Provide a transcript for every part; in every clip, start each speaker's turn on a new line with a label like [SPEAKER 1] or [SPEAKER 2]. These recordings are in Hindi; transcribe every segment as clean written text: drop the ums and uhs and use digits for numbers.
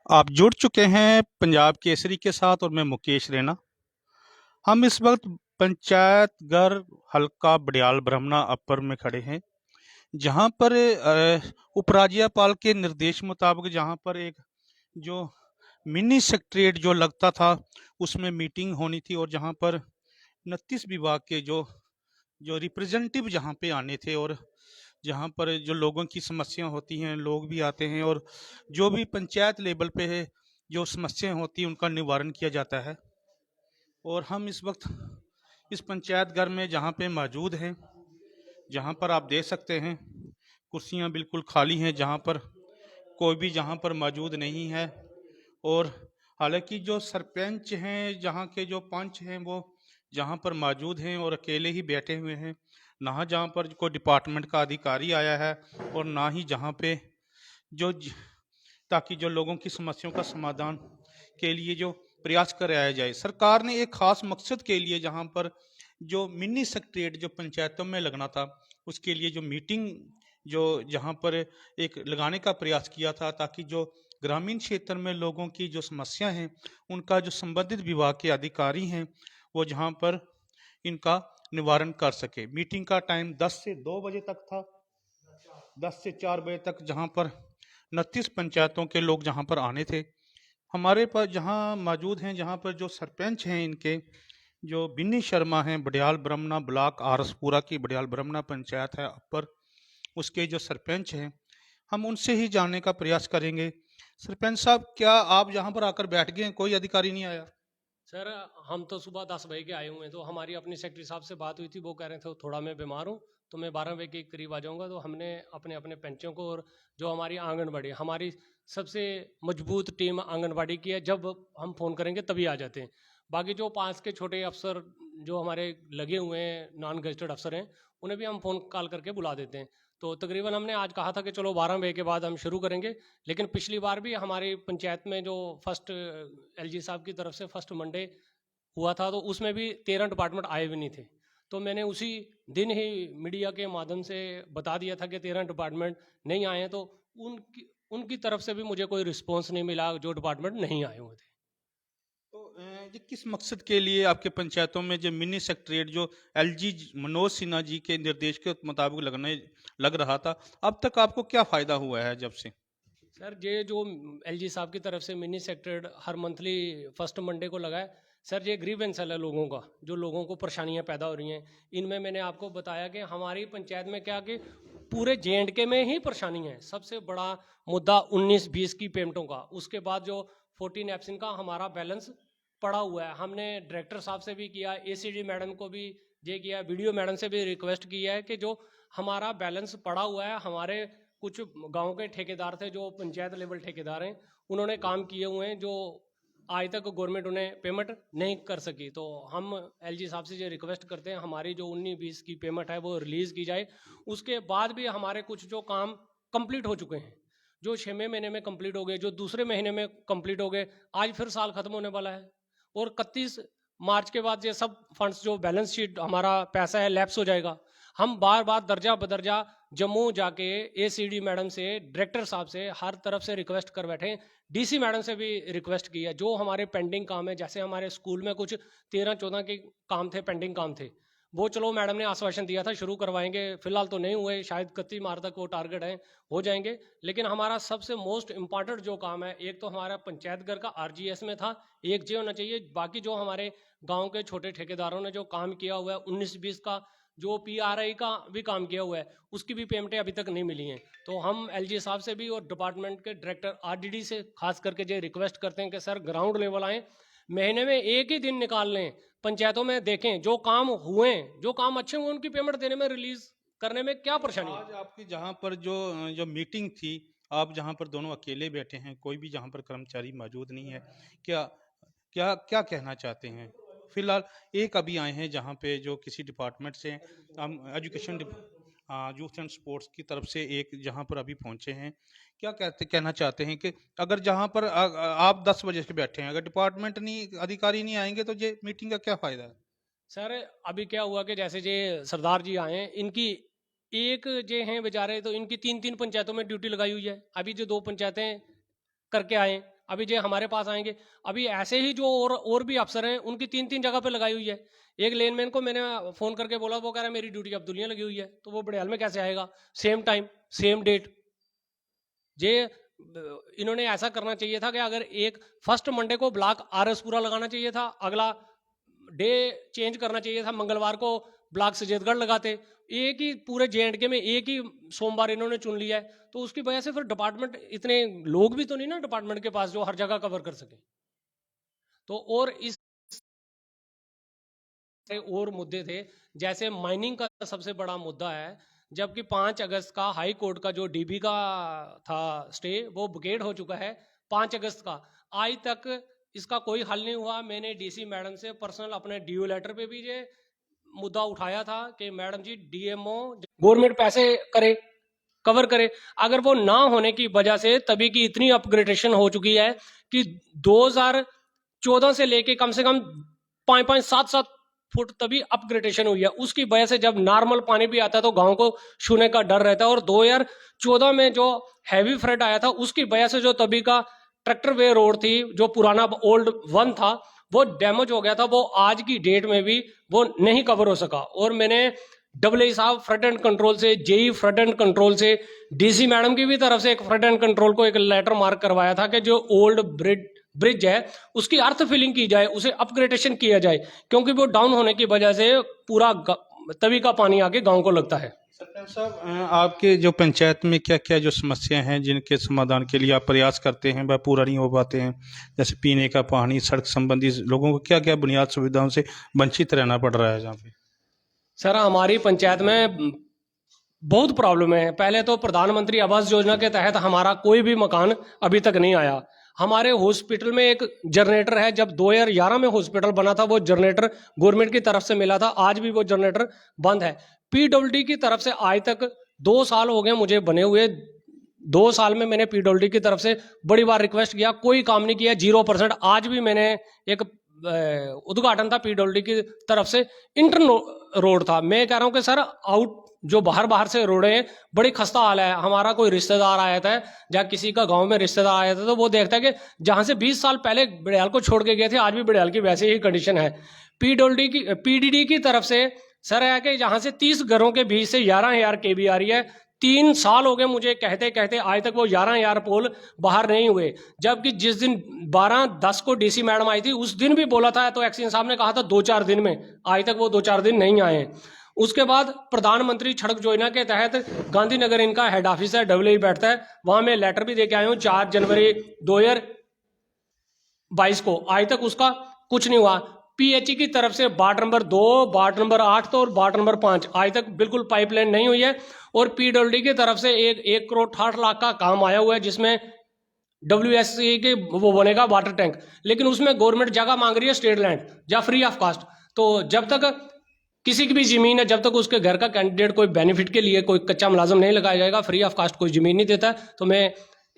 [SPEAKER 1] आप जुड़ चुके हैं पंजाब केसरी के साथ और मैं मुकेश रैना। हम इस वक्त पंचायत घर हल्का बडियाल ब्रह्मणा अपर में खड़े हैं, जहां पर उपराज्यपाल के निर्देश मुताबिक जहां पर एक जो मिनी सेक्रेटेरिएट जो लगता था उसमें मीटिंग होनी थी, और जहां पर 29 विभाग के जो जो रिप्रेजेंटेटिव जहां पे आने थे, और जहां पर जो लोगों की समस्याएं होती हैं लोग भी आते हैं, और जो भी पंचायत लेवल पे है जो समस्याएं होती हैं उनका निवारण किया जाता है। और हम इस वक्त इस पंचायत घर में जहाँ पे मौजूद हैं, जहाँ पर आप देख सकते हैं कुर्सियाँ बिल्कुल खाली हैं, जहाँ पर कोई भी जहाँ पर मौजूद नहीं है। और हालांकि जो सरपंच हैं, जहाँ के जो पंच हैं, वो जहाँ पर मौजूद हैं और अकेले ही बैठे हुए हैं, ना जहाँ पर कोई डिपार्टमेंट का अधिकारी आया है और ना ही जहाँ पे जो ताकि जो लोगों की समस्याओं का समाधान के लिए जो प्रयास कराया जाए। सरकार ने एक खास मकसद के लिए जहाँ पर जो मिनी सेक्रेटेरिएट जो पंचायतों में लगना था उसके लिए जो मीटिंग जो जहाँ पर एक लगाने का प्रयास किया था, ताकि जो ग्रामीण क्षेत्र में लोगों की जो समस्या हैं उनका जो संबंधित विभाग के अधिकारी हैं वो जहाँ पर इनका निवारण कर सके। मीटिंग का टाइम 10 से 2 बजे तक था, 10 से 4 बजे तक, जहाँ पर 29 पंचायतों के लोग जहाँ पर आने थे। हमारे पास जहाँ मौजूद हैं, जहाँ पर जो सरपंच हैं इनके जो बिन्नी शर्मा हैं, बडियाल ब्रह्मणा ब्लॉक आरसपुरा की बडियाल ब्रह्मणा पंचायत है अपर, उसके जो सरपंच हैं, हम उनसे ही जानने का प्रयास करेंगे। सरपंच साहब, क्या आप यहाँ पर आकर बैठ गए हैं, कोई अधिकारी नहीं आया?
[SPEAKER 2] सर, हम तो सुबह 10 बजे के आए हुए हैं। तो हमारी अपनी सेक्रेटरी साहब से बात हुई थी, वो कह रहे थे थोड़ा मैं बीमार हूँ तो मैं 12 बजे के करीब आ जाऊँगा। तो हमने अपने अपने पंचों को और जो हमारी आंगनबाड़ी, हमारी सबसे मजबूत टीम आंगनबाड़ी की है, जब हम फ़ोन करेंगे तभी आ जाते हैं। बाकी जो पास के छोटे अफसर जो हमारे लगे हुए हैं, नॉन गजटेड अफसर हैं, उन्हें भी हम फ़ोन कॉल करके बुला देते हैं। तो तकरीबन हमने आज कहा था कि चलो 12 बजे के बाद हम शुरू करेंगे। लेकिन पिछली बार भी हमारी पंचायत में जो फर्स्ट एलजी साहब की तरफ से फर्स्ट मंडे हुआ था, तो उसमें भी 13 डिपार्टमेंट आए भी नहीं थे। तो मैंने उसी दिन ही मीडिया के माध्यम से बता दिया था कि 13 डिपार्टमेंट नहीं आए हैं। तो उनकी उनकी तरफ से भी मुझे कोई रिस्पॉन्स नहीं मिला जो डिपार्टमेंट नहीं आए हुए थे।
[SPEAKER 1] तो ये किस मकसद के लिए आपके पंचायतों में जो मिनी सेक्रेटेरिएट जो एलजी मनोज सिन्हा जी के निर्देश के मुताबिक लग रहा था, अब तक आपको क्या फायदा हुआ है जब से?
[SPEAKER 2] सर, ये जो एलजी साहब की तरफ से मिनी सेक्रेटरी हर मंथली फर्स्ट मंडे को लगा है। सर, ये ग्रीवेंस है लोगों का, जो लोगों को परेशानियां पैदा हो रही हैं। इनमें मैंने आपको बताया कि हमारी पंचायत में क्या कि पूरे जे में ही परेशानी है। सबसे बड़ा मुद्दा 19-20 की पेमेंटों का, उसके बाद जो 14 एब्सेंट का हमारा बैलेंस पड़ा हुआ है। हमने डायरेक्टर साहब से भी किया, एसीडी मैडम को भी ये किया, वीडियो मैडम से भी रिक्वेस्ट किया है कि जो हमारा बैलेंस पड़ा हुआ है, हमारे कुछ गांव के ठेकेदार थे जो पंचायत लेवल ठेकेदार हैं, उन्होंने काम किए हुए हैं जो आज तक गवर्नमेंट उन्हें पेमेंट नहीं कर सकी। तो हम एलजी साहब से ये रिक्वेस्ट करते हैं हमारी जो 19-20 की पेमेंट है वो रिलीज़ की जाए। उसके बाद भी हमारे कुछ जो काम कंप्लीट हो चुके हैं, जो 6वें महीने में कंप्लीट हो गए, जो दूसरे महीने में कंप्लीट हो गए, आज फिर साल खत्म होने वाला है। और 31 मार्च के बाद ये सब फंड्स जो बैलेंस शीट हमारा पैसा है लैप्स हो जाएगा। हम बार बार दर्जा बदर्जा जम्मू जाके एसीडी मैडम से, डायरेक्टर साहब से हर तरफ से रिक्वेस्ट कर बैठे। डीसी मैडम से भी रिक्वेस्ट की है। जो हमारे पेंडिंग काम है, जैसे हमारे स्कूल में कुछ 13-14 के काम थे, पेंडिंग काम थे, वो चलो मैडम ने आश्वासन दिया था शुरू करवाएंगे, फिलहाल तो नहीं हुए, शायद 31 मार्च तक वो टारगेट है, हो जाएंगे। लेकिन हमारा सबसे मोस्ट इंपॉर्टेंट जो काम है, एक तो हमारा पंचायत घर का आरजीएस में था, एक जे होना चाहिए। बाकी जो हमारे गांव के छोटे ठेकेदारों ने जो काम किया हुआ है 19-20 का, जो पीआरआई का भी काम किया हुआ है, उसकी भी पेमेंटें अभी तक नहीं मिली हैं। तो हम एलजी साहब से भी और डिपार्टमेंट के डायरेक्टर आरडीडी से खास करके जो रिक्वेस्ट करते हैं कि सर ग्राउंड लेवल आएँ, महीने में एक ही दिन निकाल लें, पंचायतों में देखें जो काम हुए, जो काम अच्छे हुए उनकी पेमेंट देने में, रिलीज करने में क्या
[SPEAKER 1] तो
[SPEAKER 2] परेशानी
[SPEAKER 1] आज
[SPEAKER 2] है।
[SPEAKER 1] आपकी जहाँ पर जो जो मीटिंग थी, आप जहाँ पर दोनों अकेले बैठे हैं, कोई भी जहाँ पर कर्मचारी मौजूद नहीं है, क्या क्या क्या कहना चाहते हैं? फिलहाल एक अभी आए हैं जहाँ पे जो किसी डिपार्टमेंट से, हम एजुकेशन यूथ एंड स्पोर्ट्स की तरफ से एक जहाँ पर अभी पहुँचे हैं। क्या कहना चाहते हैं कि अगर जहाँ पर आप 10 बजे के बैठे हैं, अगर डिपार्टमेंट नहीं अधिकारी नहीं आएंगे तो ये मीटिंग का क्या फायदा है?
[SPEAKER 2] सर, अभी क्या हुआ कि जैसे जे सरदार जी आए हैं, इनकी एक जे हैं बेचारे, तो इनकी 3-3 पंचायतों में ड्यूटी लगाई हुई है। अभी जो 2 पंचायतें करके आए, अभी जो हमारे पास आएंगे, अभी ऐसे ही जो और भी अफसर हैं उनकी 3-3 जगह पे लगाई हुई है। एक लेनमैन को मैंने फ़ोन करके बोला, वो कह रहा है मेरी ड्यूटी अब दुनिया लगी हुई है, तो वो बड़ियाल में कैसे आएगा? Same time same date. जे इन्होंने ऐसा करना चाहिए था कि अगर एक फर्स्ट मंडे को ब्लॉक आरएस पूरा लगाना चाहिए था, अगला डे चेंज करना चाहिए था, मंगलवार को ब्लॉक सजेदगढ़ लगाते। एक ही पूरे JNK में एक ही सोमवार इन्होंने चुन लिया है, तो उसकी वजह से फिर डिपार्टमेंट, इतने लोग भी तो नहीं ना डिपार्टमेंट के पास जो हर जगह कवर कर सके। तो और इस और मुद्दे थे, जैसे माइनिंग का सबसे बड़ा मुद्दा है, जबकि 5 अगस्त का हाई कोर्ट का जो DB का था स्टे, वो वेकेट हो चुका है 5 अगस्त का, आज तक इसका कोई हल नहीं हुआ। मैंने DC मैडम से पर्सनल अपने DO लेटर पे भी ये मुद्दा उठाया था कि मैडम जी DMO गवर्नमेंट पैसे करे, कवर करे। अगर वो ना होने की वजह से तभी की इतनी अपग्रेडेशन हो चुकी है कि 2014 से लेके कम से कम 5-5, 7-7 फुट तभी अपग्रेडेशन हुई है। उसकी वजह से जब नॉर्मल पानी भी आता है तो गांव को छूने का डर रहता है। और 2014 में जो हैवी फ्लड आया था उसकी वजह से जो तभी का ट्रैक्टर वे रोड थी, जो पुराना ओल्ड 1 था, वो डैमेज हो गया था। वो आज की डेट में भी वो नहीं कवर हो सका। और मैंने AA साहब फ्लड एंड कंट्रोल से, JE फ्लड एंड कंट्रोल से, DC मैडम की भी तरफ से एक फ्लड एंड कंट्रोल को एक लेटर मार्क करवाया था कि जो ओल्ड ब्रिज है उसकी अर्थ फिलिंग की जाए, उसे अपग्रेडेशन किया जाए, क्योंकि वो डाउन होने की वजह से पूरा तवी का पानी आके गांव को लगता है।
[SPEAKER 1] सत्येंद्र साहब, आपके जो पंचायत में क्या क्या जो समस्या हैं जिनके समाधान के लिए आप प्रयास करते हैं वह पूरा नहीं हो पाते हैं, जैसे पीने का पानी, सड़क संबंधी लोगों को क्या क्या बुनियाद सुविधाओं से वंचित रहना पड़ रहा है जहाँ पे?
[SPEAKER 2] सर, हमारी पंचायत में बहुत प्रॉब्लम है। पहले तो प्रधानमंत्री आवास योजना के तहत हमारा कोई भी मकान अभी तक नहीं आया। हमारे हॉस्पिटल में एक जनरेटर है, जब 2011 में हॉस्पिटल बना था वो जनरेटर गवर्नमेंट की तरफ से मिला था, आज भी वो जनरेटर बंद है। PWD की तरफ से आज तक 2 साल हो गए मुझे बने हुए, 2 साल में मैंने PWD की तरफ से बड़ी बार रिक्वेस्ट किया, कोई काम नहीं किया, 0%। आज भी मैंने एक उद्घाटन था PWD की तरफ से, इंटर रोड था। मैं कह रहा हूँ कि सर, आउट जो बाहर से रोड है, बड़ी खस्ता हाल है। हमारा कोई रिश्तेदार आया था, या किसी का गांव में रिश्तेदार आया था, तो वो देखता है कि जहां से 20 साल पहले बड़ियाल को छोड़ के गए थे, आज भी बड़ियाल की वैसे ही कंडीशन है। PDD की तरफ से सर है कि जहां से 30 घरों के बीच से 11,000 KB आ रही है। 3 साल हो गए मुझे कहते कहते, आज तक वो 11,000 पोल बाहर नहीं हुए। जबकि जिस दिन 12/10 को DC मैडम आई थी, उस दिन भी बोला था, तो एक्सीन साहब ने कहा था 2-4 दिन में, आज तक वो 2-4 दिन नहीं आए। उसके बाद प्रधानमंत्री सड़क योजना के तहत गांधीनगर इनका हेड ऑफिस है, AA बैठता है, वहां मैं लेटर भी दे के आया हूं 4 जनवरी 2022 को, आज तक उसका कुछ नहीं हुआ। PHE की तरफ से वार्ड नंबर 2, वार्ड नंबर 8 तो और वार्ड नंबर 5 आज तक बिल्कुल पाइपलाइन नहीं हुई है। और PWD की तरफ से 1 करोड़ 60 लाख का काम आया हुआ है, जिसमें WSC के वो बनेगा वाटर टैंक, लेकिन उसमें गवर्नमेंट जगह मांग रही है स्टेट लैंड, या फ्री ऑफ कास्ट। तो जब तक किसी की भी जमीन है, जब तक उसके घर का कैंडिडेट कोई बेनिफिट के लिए कोई कच्चा मुलाजम नहीं लगाया जाएगा, फ्री ऑफ कास्ट कोई जमीन नहीं देता। तो मैं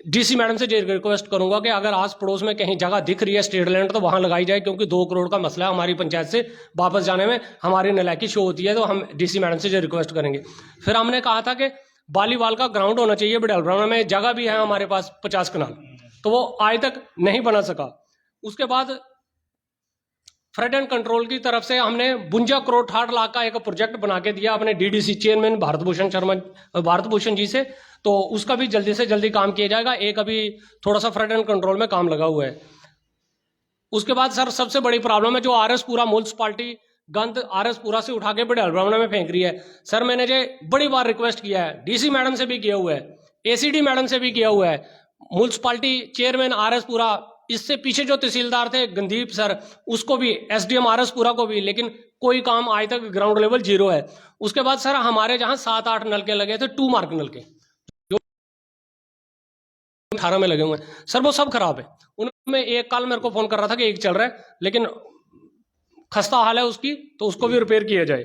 [SPEAKER 2] DC मैडम से रिक्वेस्ट करूंगा कि अगर आस पड़ोस में कहीं जगह दिख रही है स्टेट लैंड, तो वहां लगाई जाए, क्योंकि 2 करोड़ का मसला है हमारी पंचायत से वापस जाने में, हमारी नलायकी शो होती है। तो हम DC मैडम से रिक्वेस्ट करेंगे। फिर हमने कहा था कि वॉलीबॉल का ग्राउंड होना चाहिए बड़ियाल में, जगह भी है हमारे पास 50 कनाल, तो वो आज तक नहीं बना सका। उसके बाद फ्लड एंड कंट्रोल की तरफ से हमने 52 करोड़ 60 लाख का एक प्रोजेक्ट बना के दिया अपने DDC चेयरमैन भारत भूषण जी से, तो उसका भी जल्दी से जल्दी काम किया जाएगा। एक अभी थोड़ा सा फ्लड एंड कंट्रोल में काम लगा हुआ है। उसके बाद सर, सबसे बड़ी प्रॉब्लम है जो RS पुरा म्युनिसिपालिटी गंद RS पुरा से उठा के बड़ियाल में फेंक रही है। सर, मैंने जो बड़ी बार रिक्वेस्ट किया है, DC मैडम से भी किया हुआ है, ACD मैडम से भी किया हुआ है, म्युनिसिपालिटी चेयरमैन RS पुरा, इससे पीछे जो तहसीलदार थे गंदीप सर, उसको भी, SDM RS पुरा को भी, लेकिन कोई काम आज तक ग्राउंड लेवल 0 है। उसके बाद सर, हमारे जहां 7-8 नलके लगे थे, 2 मार्क नलके जो 18 में लगे हुए हैं सर, वो सब खराब है। उनमें एक कल मेरे को फोन कर रहा था कि एक चल रहा है, लेकिन खस्ता हाल है उसकी, तो उसको भी रिपेयर किया जाए।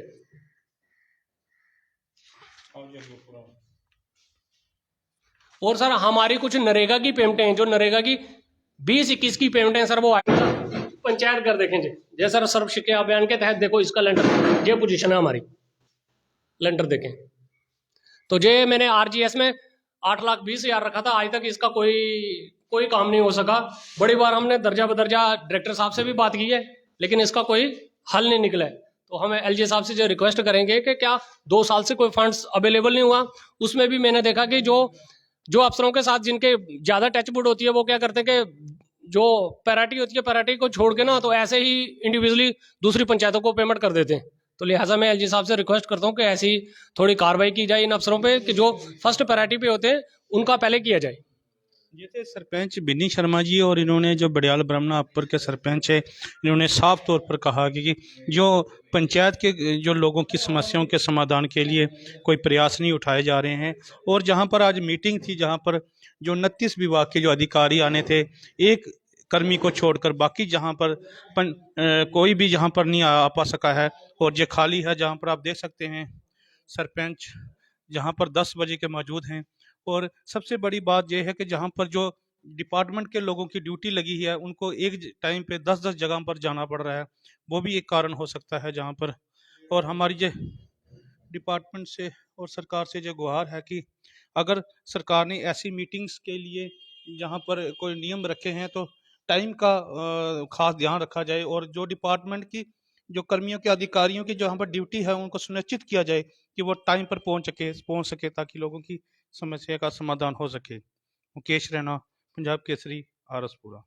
[SPEAKER 2] और सर, हमारी कुछ नरेगा की पेमेंटें हैं, जो नरेगा की 20-21 की पेमेंटें सर, वो आएगी पंचायत कर देखें जी सर, सर्व शिक्षा अभियान के तहत देखो, इसका लेंटर, ये पोजीशन है हमारी, लेंटर देखें। तो जे मैंने RGS में 8,20,000 रखा था, आज तक इसका कोई कोई काम नहीं हो सका। बड़ी बार हमने दर्जा बदर्जा डायरेक्टर साहब से भी बात की है, लेकिन इसका कोई हल नहीं निकला है। तो हम एलजी साहब से जो रिक्वेस्ट करेंगे कि क्या 2 साल से कोई फंड्स अवेलेबल नहीं हुआ। उसमें भी मैंने देखा कि जो अफसरों के साथ जिनके ज्यादा टचवुड होती है वो क्या करते हैं कि जो पैराटी होती है, पैराटी को छोड़ के ना तो ऐसे ही इंडिविजुअली दूसरी पंचायतों को पेमेंट कर देते हैं। तो लिहाजा मैं एलजी साहब से रिक्वेस्ट करता हूँ कि ऐसी थोड़ी कार्रवाई की जाए इन अफसरों पे कि जो फर्स्ट पैराटी पे होते हैं उनका पहले किया जाए।
[SPEAKER 1] ये थे सरपंच बिन्नी शर्मा जी, और इन्होंने जो बडियाल ब्राह्मणा अपर के सरपंच है, इन्होंने साफ तौर पर कहा कि जो पंचायत के जो लोगों की समस्याओं के समाधान के लिए कोई प्रयास नहीं उठाए जा रहे हैं। और जहां पर आज मीटिंग थी, जहां पर जो 29 विभाग के जो अधिकारी आने थे, एक कर्मी को छोड़कर बाकी जहां पर कोई भी जहां पर नहीं आ पा सका है, और ये खाली है। जहां पर आप देख सकते हैं सरपंच जहां पर 10 बजे के मौजूद हैं। और सबसे बड़ी बात यह है कि जहां पर जो डिपार्टमेंट के लोगों की ड्यूटी लगी है, उनको एक टाइम पे 10-10 जगह पर जाना पड़ रहा है, वो भी एक कारण हो सकता है जहां पर। और हमारी जो डिपार्टमेंट से और सरकार से जो गुहार है कि अगर सरकार ने ऐसी मीटिंग्स के लिए जहां पर कोई नियम रखे हैं तो टाइम का खास ध्यान रखा जाए, और जो डिपार्टमेंट की जो कर्मियों के अधिकारियों की जहाँ पर ड्यूटी है उनको सुनिश्चित किया जाए कि वो टाइम पर पहुंच सके ताकि लोगों की समस्या का समाधान हो सके। मुकेश रैना, पंजाब केसरी, आरसपुरा।